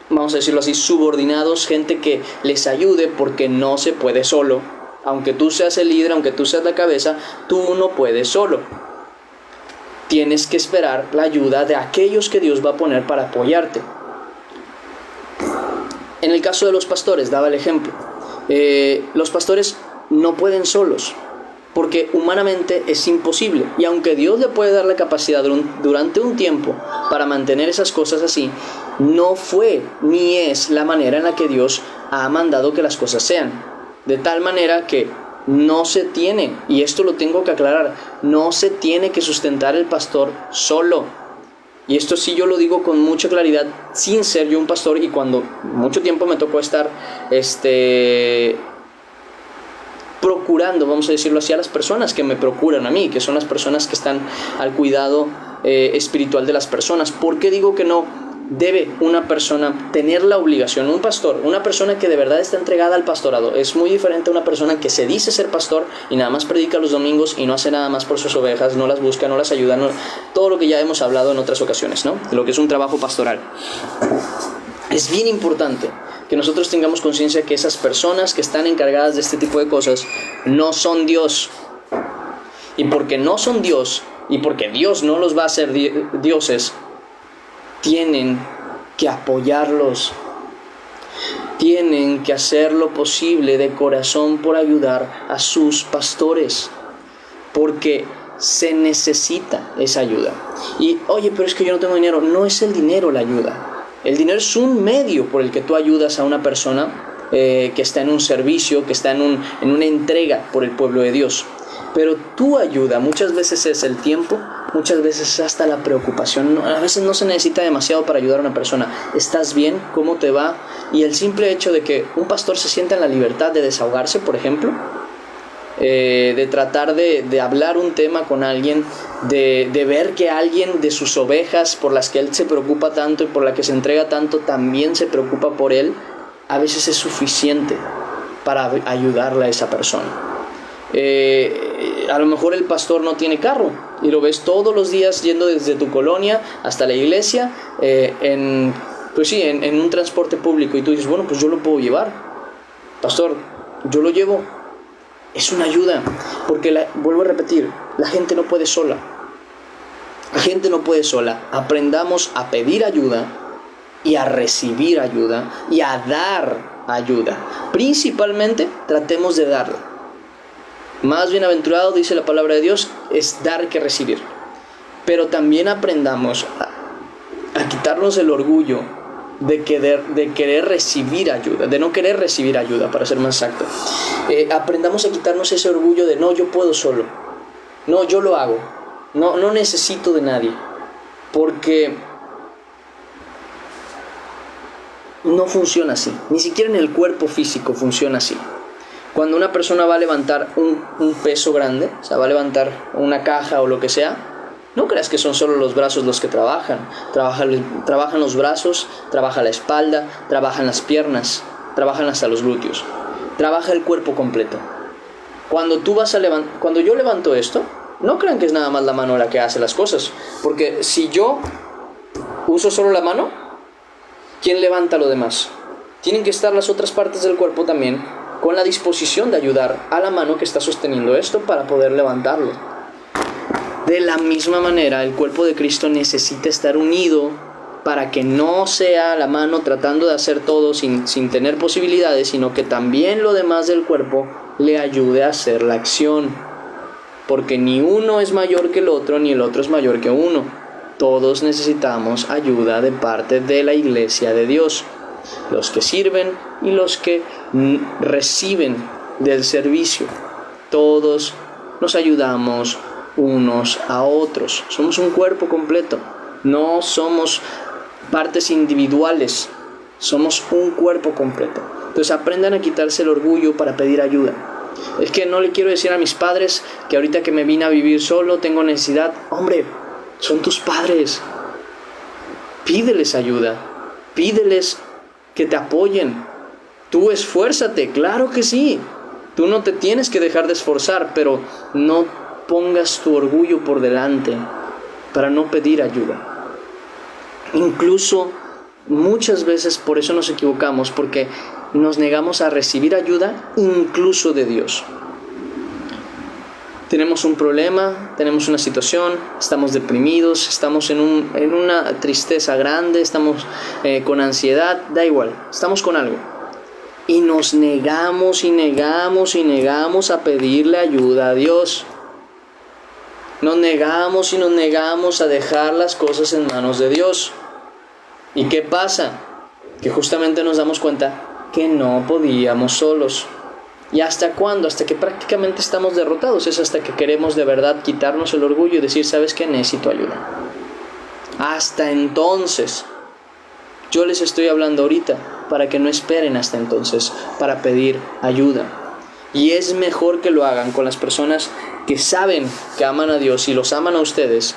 vamos a decirlo así, subordinados, gente que les ayude, porque no se puede solo. Aunque tú seas el líder, aunque tú seas la cabeza, tú no puedes solo. Tienes que esperar la ayuda de aquellos que Dios va a poner para apoyarte. En el caso de los pastores, daba el ejemplo. Los pastores no pueden solos, porque humanamente es imposible. Y aunque Dios le puede dar la capacidad durante un tiempo para mantener esas cosas así, no fue ni es la manera en la que Dios ha mandado que las cosas sean. De tal manera que no se tiene, y esto lo tengo que aclarar, no se tiene que sustentar el pastor solo. Y esto sí yo lo digo con mucha claridad, sin ser yo un pastor, y cuando mucho tiempo me tocó estar procurando, vamos a decirlo así, a las personas que me procuran a mí, que son las personas que están al cuidado espiritual de las personas. ¿Por qué digo que no debe una persona tener la obligación? Un pastor, una persona que de verdad está entregada al pastorado, es muy diferente a una persona que se dice ser pastor y nada más predica los domingos y no hace nada más por sus ovejas, no las busca, no las ayuda, todo lo que ya hemos hablado en otras ocasiones, ¿no? Lo que es un trabajo pastoral. Es bien importante que nosotros tengamos conciencia que esas personas que están encargadas de este tipo de cosas no son Dios. Y porque no son Dios, y porque Dios no los va a hacer dioses, tienen que apoyarlos. Tienen que hacer lo posible de corazón por ayudar a sus pastores, porque se necesita esa ayuda. Y oye, pero es que yo no tengo dinero. No es el dinero la ayuda. El dinero es un medio por el que tú ayudas a una persona que está en un servicio, que está en una entrega por el pueblo de Dios. Pero tu ayuda muchas veces es el tiempo, muchas veces es hasta la preocupación. A veces no se necesita demasiado para ayudar a una persona. ¿Estás bien? ¿Cómo te va? Y el simple hecho de que un pastor se sienta en la libertad de desahogarse, por ejemplo, de tratar de hablar un tema con alguien, de ver que alguien de sus ovejas por las que él se preocupa tanto y por la que se entrega tanto también se preocupa por él, a veces es suficiente para ayudarle a esa persona. A lo mejor el pastor no tiene carro y lo ves todos los días yendo desde tu colonia hasta la iglesia en un transporte público, y tú dices, bueno, pues yo lo puedo llevar, pastor, yo lo llevo. Es una ayuda, porque vuelvo a repetir, la gente no puede sola. La gente no puede sola. Aprendamos a pedir ayuda y a recibir ayuda y a dar ayuda. Principalmente tratemos de darla. Más bienaventurado, dice la palabra de Dios, es dar que recibir. Pero también aprendamos a quitarnos el orgullo de querer recibir ayuda, de no querer recibir ayuda, para ser más exacto. Aprendamos a quitarnos ese orgullo de no, yo puedo solo, no, yo lo hago, no necesito de nadie, porque no funciona así, ni siquiera en el cuerpo físico funciona así. Cuando una persona va a levantar un peso grande, o sea, va a levantar una caja o lo que sea, no creas que son solo los brazos los que trabajan los brazos, trabaja la espalda, trabajan las piernas, trabajan hasta los glúteos, trabaja el cuerpo completo. Cuando yo levanto esto, no crean que es nada más la mano la que hace las cosas, porque si yo uso solo la mano, ¿quién levanta lo demás? Tienen que estar las otras partes del cuerpo también con la disposición de ayudar a la mano que está sosteniendo esto para poder levantarlo. De la misma manera, el cuerpo de Cristo necesita estar unido para que no sea la mano tratando de hacer todo sin tener posibilidades, sino que también lo demás del cuerpo le ayude a hacer la acción. Porque ni uno es mayor que el otro, ni el otro es mayor que uno. Todos necesitamos ayuda de parte de la iglesia de Dios. Los que sirven y los que reciben del servicio. Todos nos ayudamos unos a otros. Somos un cuerpo completo. No somos partes individuales. Somos un cuerpo completo. Entonces aprendan a quitarse el orgullo para pedir ayuda. Es que no le quiero decir a mis padres que ahorita que me vine a vivir solo tengo necesidad. Hombre, son tus padres. Pídeles ayuda. Pídeles que te apoyen. Tú esfuérzate, claro que sí. Tú no te tienes que dejar de esforzar, pero no pongas tu orgullo por delante para no pedir ayuda. Incluso muchas veces por eso nos equivocamos, porque nos negamos a recibir ayuda incluso de Dios. Tenemos un problema, tenemos una situación, estamos deprimidos, estamos en una tristeza grande, estamos con ansiedad, da igual, estamos con algo. Y nos negamos a pedirle ayuda a Dios. Nos negamos a dejar las cosas en manos de Dios. ¿Y qué pasa? Que justamente nos damos cuenta que no podíamos solos. ¿Y hasta cuándo? Hasta que prácticamente estamos derrotados. Es hasta que queremos de verdad quitarnos el orgullo y decir, ¿sabes qué? Necesito ayuda. Hasta entonces. Yo les estoy hablando ahorita para que no esperen hasta entonces para pedir ayuda. Y es mejor que lo hagan con las personas que saben que aman a Dios y los aman a ustedes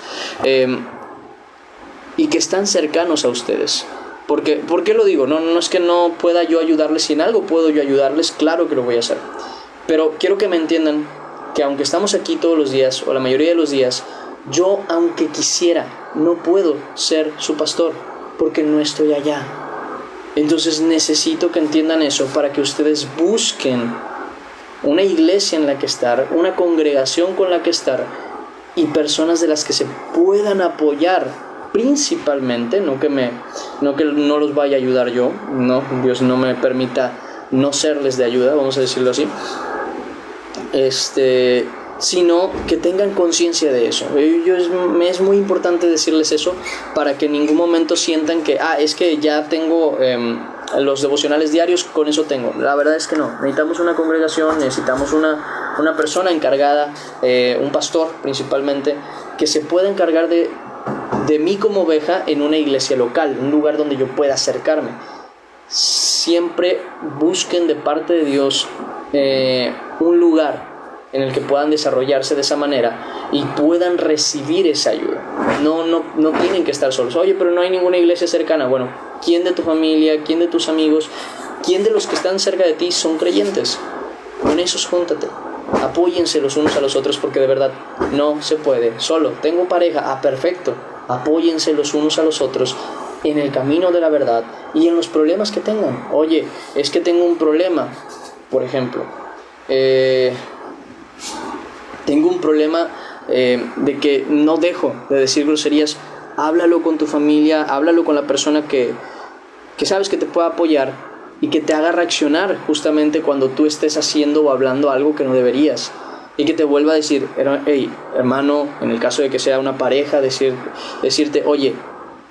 y que están cercanos a ustedes. ¿Por qué lo digo? No es que no pueda yo ayudarles, si en algo puedo yo ayudarles, claro que lo voy a hacer. Pero quiero que me entiendan que aunque estamos aquí todos los días, o la mayoría de los días, yo, aunque quisiera, no puedo ser su pastor, porque no estoy allá. Entonces necesito que entiendan eso para que ustedes busquen una iglesia en la que estar, una congregación con la que estar y personas de las que se puedan apoyar. Principalmente, no que no los vaya a ayudar yo, no, Dios no me permita no serles de ayuda, vamos a decirlo así, sino que tengan conciencia de eso. Me es muy importante decirles eso para que en ningún momento sientan que, es que ya tengo los devocionales diarios, con eso tengo. La verdad es que no, necesitamos una congregación, necesitamos una persona encargada, un pastor principalmente, que se pueda encargar de mí como oveja en una iglesia local, un lugar donde yo pueda acercarme. Siempre busquen de parte de Dios un lugar en el que puedan desarrollarse de esa manera y puedan recibir esa ayuda. No tienen que estar solos. Oye, pero no hay ninguna iglesia cercana. Bueno, ¿quién de tu familia, quién de tus amigos, quién de los que están cerca de ti son creyentes? Con esos júntate. Apóyense los unos a los otros, porque de verdad no se puede solo. Tengo pareja, perfecto. Apóyense los unos a los otros en el camino de la verdad y en los problemas que tengan. Oye, es que tengo un problema, por ejemplo, tengo un problema de que no dejo de decir groserías. Háblalo con tu familia, háblalo con la persona que sabes que te pueda apoyar y que te haga reaccionar justamente cuando tú estés haciendo o hablando algo que no deberías. Y que te vuelva a decir, hey, hermano, en el caso de que sea una pareja, decirte, oye,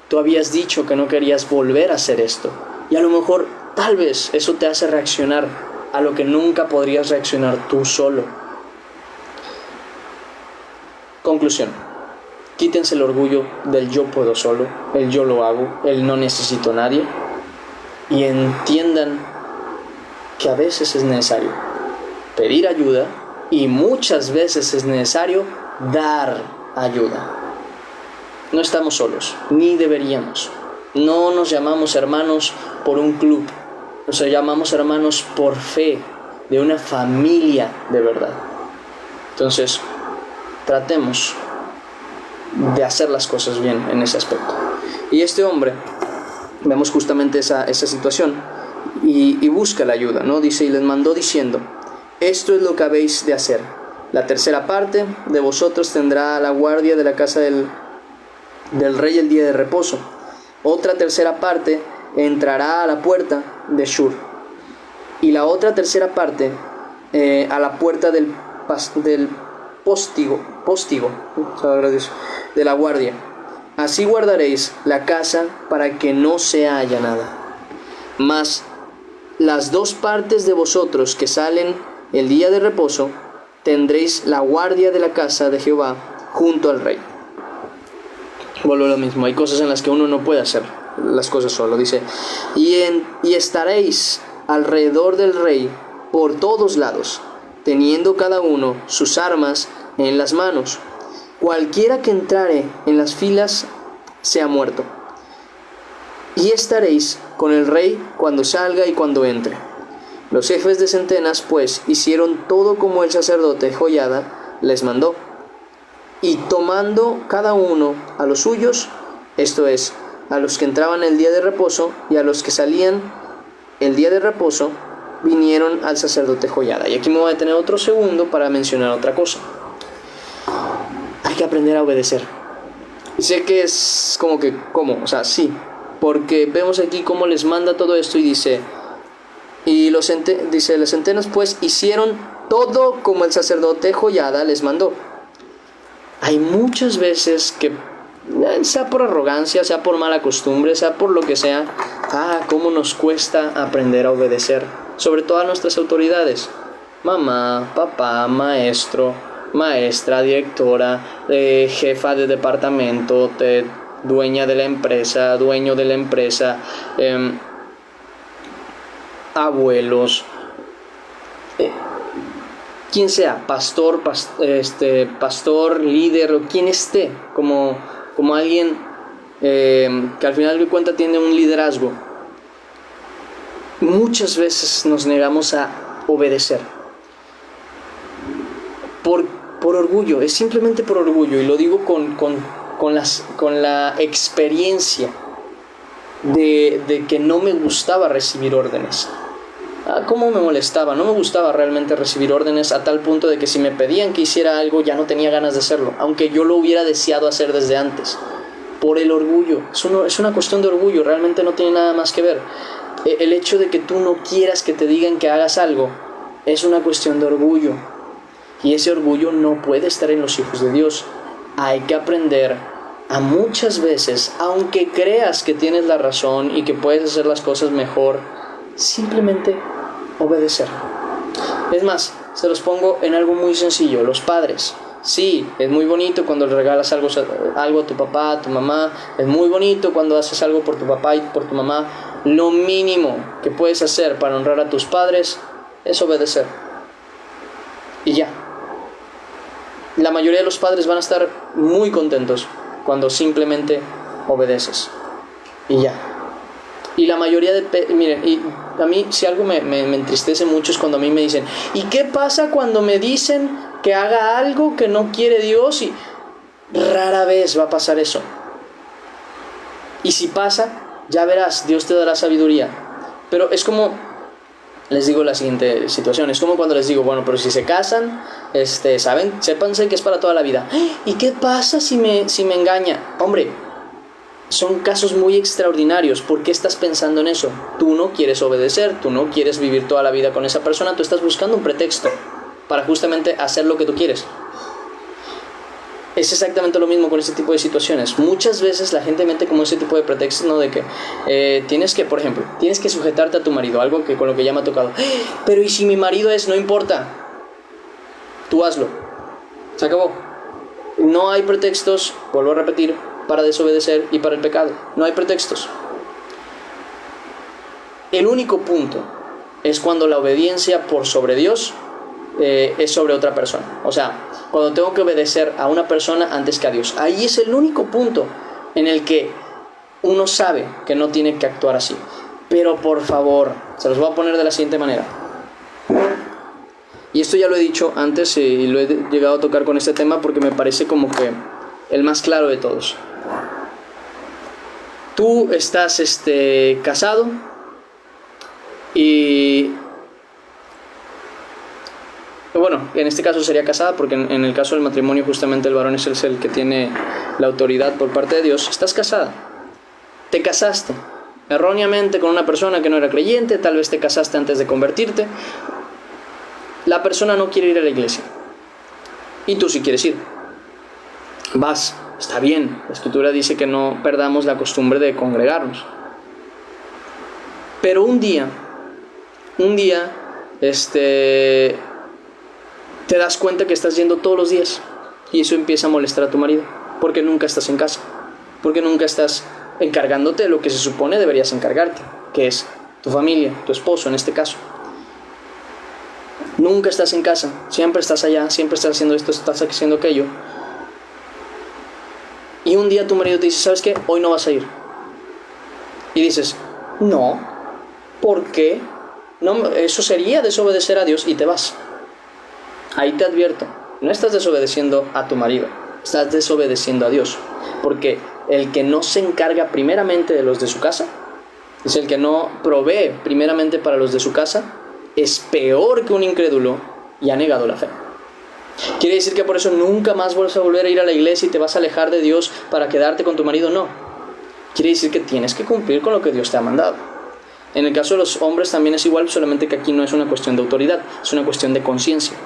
tú habías dicho que no querías volver a hacer esto. Y a lo mejor, tal vez, eso te hace reaccionar a lo que nunca podrías reaccionar tú solo. Conclusión. Quítense el orgullo del yo puedo solo, el yo lo hago, el no necesito a nadie. Y entiendan que a veces es necesario pedir ayuda y muchas veces es necesario dar ayuda. No estamos solos, ni deberíamos. No nos llamamos hermanos por un club, nos llamamos hermanos por fe, de una familia de verdad. Entonces, tratemos de hacer las cosas bien en ese aspecto. Y este hombre, vemos justamente esa situación y busca la ayuda, ¿no? Dice, y les mandó diciendo, esto es lo que habéis de hacer. La tercera parte de vosotros tendrá la guardia de la casa del rey el día de reposo. otra tercera parte entrará a la puerta de Shur, y la otra tercera parte a la puerta del póstigo, de la guardia. Así guardaréis la casa para que no se allanada. Mas las dos partes de vosotros que salen el día de reposo, tendréis la guardia de la casa de Jehová junto al rey. Vuelvo a lo mismo, hay cosas en las que uno no puede hacer las cosas solo. Dice, y estaréis alrededor del rey por todos lados, teniendo cada uno sus armas en las manos. Cualquiera que entrare en las filas sea muerto. Y estaréis con el rey cuando salga y cuando entre. Los jefes de centenas, pues, hicieron todo como el sacerdote Joiada les mandó. Y tomando cada uno a los suyos, esto es, a los que entraban el día de reposo y a los que salían el día de reposo, vinieron al sacerdote Joiada. Y aquí me voy a detener otro segundo para mencionar otra cosa. Hay que aprender a obedecer. Y sé que es como que, ¿cómo? O sea, sí, porque vemos aquí cómo les manda todo esto y dice, las centenas pues hicieron todo como el sacerdote Joiada les mandó. Hay muchas veces que, sea por arrogancia, sea por mala costumbre, sea por lo que sea, cómo nos cuesta aprender a obedecer, sobre todo a nuestras autoridades, mamá, papá, maestro, maestra, directora, jefa de departamento, dueña de la empresa, dueño de la empresa, abuelos, quien sea, pastor, líder o quien esté, como alguien que al final de cuentas tiene un liderazgo. Muchas veces nos negamos a obedecer por orgullo, es simplemente por orgullo, y lo digo con la experiencia de que no me gustaba recibir órdenes. Cómo me molestaba, no me gustaba realmente recibir órdenes, a tal punto de que si me pedían que hiciera algo ya no tenía ganas de hacerlo, aunque yo lo hubiera deseado hacer desde antes, por el orgullo. Es una cuestión de orgullo, realmente no tiene nada más que ver. El hecho de que tú no quieras que te digan que hagas algo es una cuestión de orgullo, y ese orgullo no puede estar en los hijos de Dios. Hay que aprender a muchas veces, aunque creas que tienes la razón y que puedes hacer las cosas mejor, simplemente obedecer. Es más, se los pongo en algo muy sencillo. Los padres, sí, es muy bonito cuando le regalas algo a tu papá, a tu mamá, es muy bonito cuando haces algo por tu papá y por tu mamá. Lo mínimo que puedes hacer para honrar a tus padres es obedecer, y ya. La mayoría de los padres van a estar muy contentos cuando simplemente obedeces, y ya. Y la mayoría miren, y a mí si algo me entristece mucho es cuando a mí me dicen, ¿y qué pasa cuando me dicen que haga algo que no quiere Dios? Y rara vez va a pasar eso. Y si pasa, ya verás, Dios te dará sabiduría. Pero es como, les digo la siguiente situación, es como cuando les digo, bueno, pero si se casan, sépanse que es para toda la vida. ¿Y qué pasa si me engaña? Hombre, son casos muy extraordinarios. ¿Por qué estás pensando en eso? Tú no quieres obedecer, tú no quieres vivir toda la vida con esa persona, tú estás buscando un pretexto para justamente hacer lo que tú quieres. Es exactamente lo mismo con ese tipo de situaciones. Muchas veces la gente mete como ese tipo de pretextos, ¿no? De que tienes que, por ejemplo, tienes que sujetarte a tu marido, algo que con lo que ya me ha tocado. Pero ¿y si mi marido no importa? Tú hazlo. Se acabó. No hay pretextos, vuelvo a repetir, para desobedecer y para el pecado. No hay pretextos. El único punto es cuando la obediencia por sobre Dios es sobre otra persona. O sea, cuando tengo que obedecer a una persona antes que a Dios. Ahí es el único punto en el que uno sabe que no tiene que actuar así. Pero por favor, se los voy a poner de la siguiente manera. Y esto ya lo he dicho antes y lo he llegado a tocar con este tema porque me parece como que el más claro de todos. Tú estás casado y... Bueno, en este caso sería casada porque en el caso del matrimonio justamente el varón es el que tiene la autoridad por parte de Dios. Estás casada te casaste erróneamente con una persona que no era creyente, tal vez te casaste antes de convertirte. La persona no quiere ir a la iglesia y tú sí quieres ir. Vas, está bien, la Escritura dice que no perdamos la costumbre de congregarnos. Pero un día, te das cuenta que estás yendo todos los días y eso empieza a molestar a tu marido, porque nunca estás en casa, porque nunca estás encargándote de lo que se supone deberías encargarte, que es tu familia, tu esposo en este caso. Nunca estás en casa, siempre estás allá, siempre estás haciendo esto, estás haciendo aquello. Y un día tu marido te dice, ¿sabes qué? Hoy no vas a ir. Y dices, no, ¿por qué? No, eso sería desobedecer a Dios, y te vas. Ahí te advierto, no estás desobedeciendo a tu marido, estás desobedeciendo a Dios. Porque el que no se encarga primeramente de los de su casa, es el que no provee primeramente para los de su casa, es peor que un incrédulo y ha negado la fe. ¿Quiere decir que por eso nunca más vas a volver a ir a la iglesia y te vas a alejar de Dios para quedarte con tu marido? No. Quiere decir que tienes que cumplir con lo que Dios te ha mandado. En el caso de los hombres también es igual, solamente que aquí no es una cuestión de autoridad, es una cuestión de conciencia.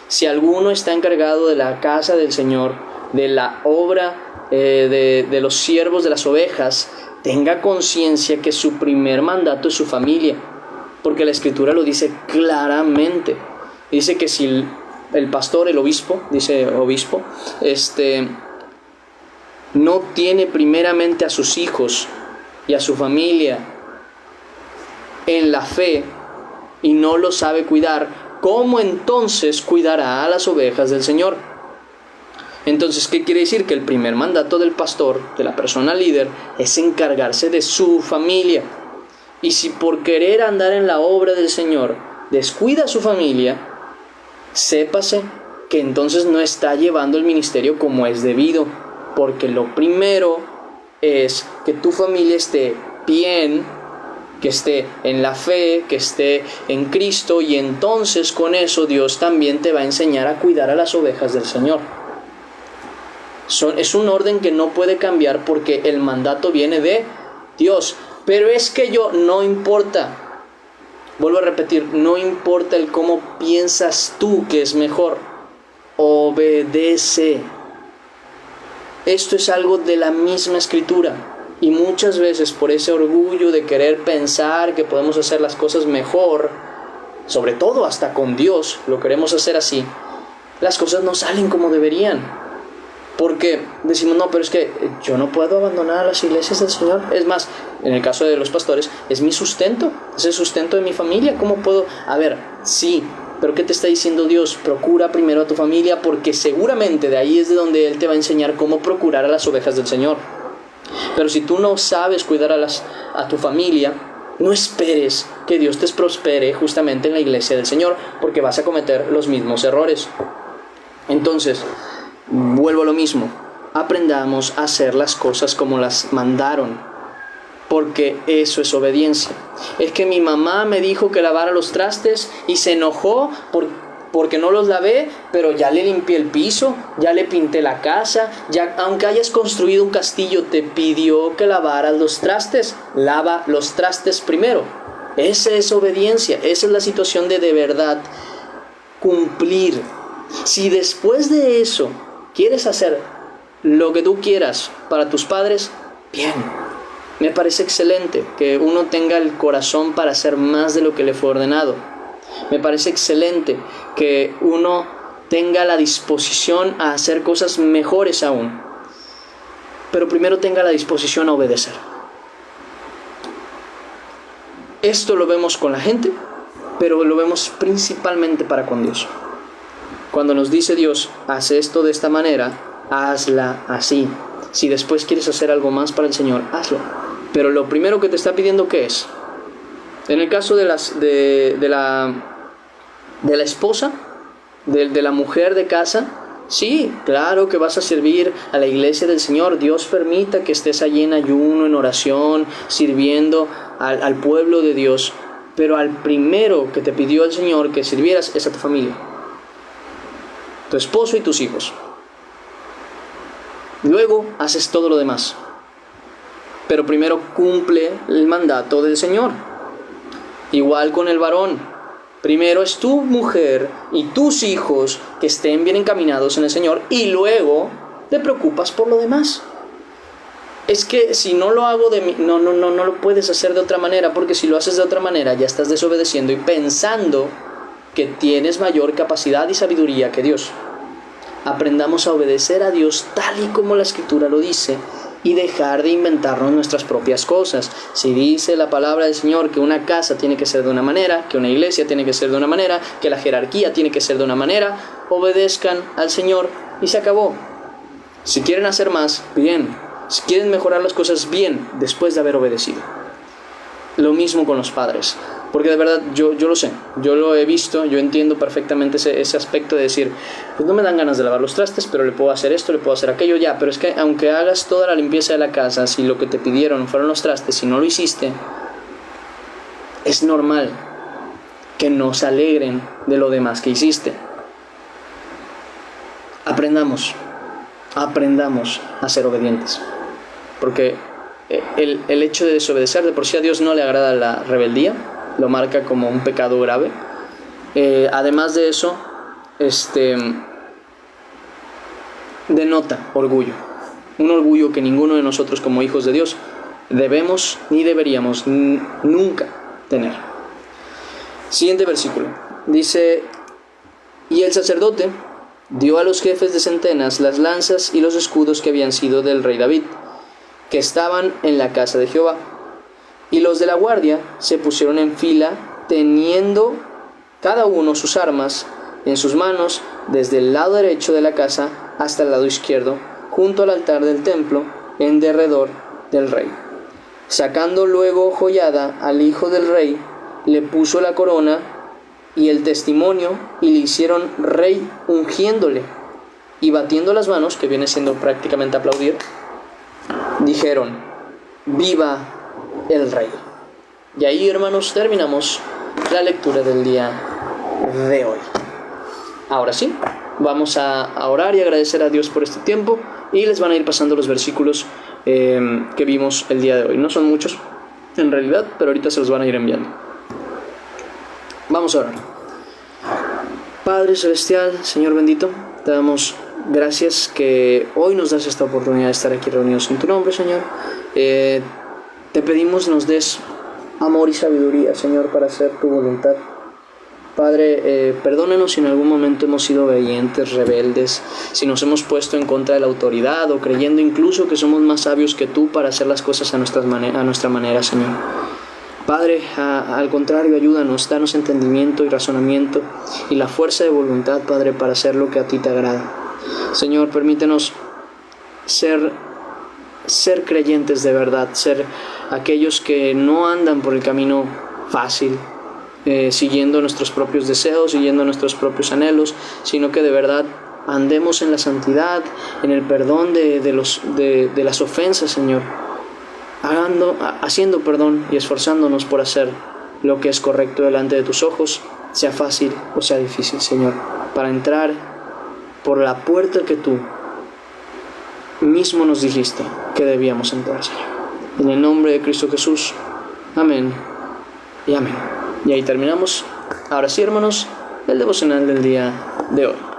Si alguno está encargado de la casa del Señor, de la obra de los siervos de las ovejas, tenga conciencia que su primer mandato es su familia, porque la Escritura lo dice claramente. Dice que si el pastor, el obispo, dice obispo, no tiene primeramente a sus hijos y a su familia en la fe y no lo sabe cuidar, ¿cómo entonces cuidará a las ovejas del Señor? Entonces, ¿qué quiere decir? Que el primer mandato del pastor, de la persona líder, es encargarse de su familia. Y si por querer andar en la obra del Señor descuida a su familia, sépase que entonces no está llevando el ministerio como es debido, porque lo primero es que tu familia esté bien, que esté en la fe, que esté en Cristo, y entonces con eso Dios también te va a enseñar a cuidar a las ovejas del Señor. Es un orden que no puede cambiar porque el mandato viene de Dios. Pero es que no importa. Vuelvo a repetir, no importa el cómo piensas tú que es mejor. Obedece. Esto es algo de la misma Escritura. Y muchas veces por ese orgullo de querer pensar que podemos hacer las cosas mejor, sobre todo hasta con Dios, lo queremos hacer así, las cosas no salen como deberían. Porque decimos, no, pero es que yo no puedo abandonar las iglesias del Señor. Es más, en el caso de los pastores, es mi sustento, es el sustento de mi familia. ¿Cómo puedo? A ver, sí, pero ¿qué te está diciendo Dios? Procura primero a tu familia, porque seguramente de ahí es de donde Él te va a enseñar cómo procurar a las ovejas del Señor. Pero si tú no sabes cuidar a tu familia, no esperes que Dios te prospere justamente en la iglesia del Señor, porque vas a cometer los mismos errores. Entonces, vuelvo a lo mismo, aprendamos a hacer las cosas como las mandaron, porque eso es obediencia. Es que mi mamá me dijo que lavara los trastes y se enojó porque no los lavé, pero ya le limpié el piso, ya le pinté la casa, ya, aunque hayas construido un castillo, te pidió que lavaras los trastes. Lava los trastes primero. Esa es obediencia, esa es la situación de verdad cumplir. Si después de eso quieres hacer lo que tú quieras para tus padres, bien. Me parece excelente que uno tenga el corazón para hacer más de lo que le fue ordenado. Me parece excelente que uno tenga la disposición a hacer cosas mejores aún. Pero primero tenga la disposición a obedecer. Esto lo vemos con la gente, pero lo vemos principalmente para con Dios. Cuando nos dice Dios, haz esto de esta manera, hazla así. Si después quieres hacer algo más para el Señor, hazlo. Pero lo primero que te está pidiendo, ¿qué es? En el caso de la esposa, de la mujer de casa, sí, claro que vas a servir a la iglesia del Señor. Dios permita que estés allí en ayuno, en oración, sirviendo al pueblo de Dios. Pero al primero que te pidió el Señor que sirvieras es a tu familia. Tu esposo y tus hijos. Luego haces todo lo demás. pero primero cumple el mandato del Señor. Igual con el varón. Primero es tu mujer y tus hijos que estén bien encaminados en el Señor y luego te preocupas por lo demás. Es que si no lo hago no lo puedes hacer de otra manera, porque si lo haces de otra manera ya estás desobedeciendo y pensando que tienes mayor capacidad y sabiduría que Dios. Aprendamos a obedecer a Dios tal y como la Escritura lo dice y dejar de inventarnos nuestras propias cosas. Si dice la palabra del Señor que una casa tiene que ser de una manera, que una iglesia tiene que ser de una manera, que la jerarquía tiene que ser de una manera, obedezcan al Señor y se acabó. Si quieren hacer más, bien. Si quieren mejorar las cosas, bien, después de haber obedecido. Lo mismo con los padres. Porque de verdad, yo lo sé, yo lo he visto, yo entiendo perfectamente ese aspecto de decir, pues no me dan ganas de lavar los trastes, pero le puedo hacer esto, le puedo hacer aquello, ya. Pero es que aunque hagas toda la limpieza de la casa, si lo que te pidieron fueron los trastes, si no lo hiciste, es normal que no se alegren de lo demás que hiciste. Aprendamos a ser obedientes. Porque el hecho de desobedecer, de por sí a Dios no le agrada la rebeldía, lo marca como un pecado grave. Además de eso, denota orgullo. Un orgullo que ninguno de nosotros como hijos de Dios debemos ni deberíamos nunca tener. Siguiente versículo. Dice, y el sacerdote dio a los jefes de centenas las lanzas y los escudos que habían sido del rey David, que estaban en la casa de Jehová. Y los de la guardia se pusieron en fila, teniendo cada uno sus armas en sus manos, desde el lado derecho de la casa hasta el lado izquierdo, junto al altar del templo, en derredor del rey. Sacando luego Joiada al hijo del rey, le puso la corona y el testimonio, y le hicieron rey ungiéndole, y batiendo las manos, que viene siendo prácticamente aplaudir, dijeron, viva el rey. Y ahí, hermanos, terminamos la lectura del día de hoy. Ahora sí, vamos a orar y agradecer a Dios por este tiempo, y les van a ir pasando los versículos que vimos el día de hoy. No son muchos en realidad, pero ahorita se los van a ir enviando. Vamos a orar. Padre Celestial, Señor bendito, te damos gracias que hoy nos das esta oportunidad de estar aquí reunidos en tu nombre, Señor. Te pedimos nos des amor y sabiduría, Señor, para hacer tu voluntad. Padre, perdónanos si en algún momento hemos sido obedientes, rebeldes, si nos hemos puesto en contra de la autoridad o creyendo incluso que somos más sabios que tú para hacer las cosas a nuestra manera, Señor. Padre, al contrario, ayúdanos, danos entendimiento y razonamiento y la fuerza de voluntad, Padre, para hacer lo que a ti te agrada. Señor, permítenos ser creyentes de verdad, ser aquellos que no andan por el camino fácil, siguiendo nuestros propios deseos, siguiendo nuestros propios anhelos, sino que de verdad andemos en la santidad, en el perdón de las ofensas, Señor. Haciendo perdón y esforzándonos por hacer lo que es correcto delante de tus ojos, sea fácil o sea difícil, Señor, para entrar por la puerta que tú mismo nos dijiste que debíamos entrar, Señor. En el nombre de Cristo Jesús, amén y amén. Y ahí terminamos, ahora sí, hermanos, el devocional del día de hoy.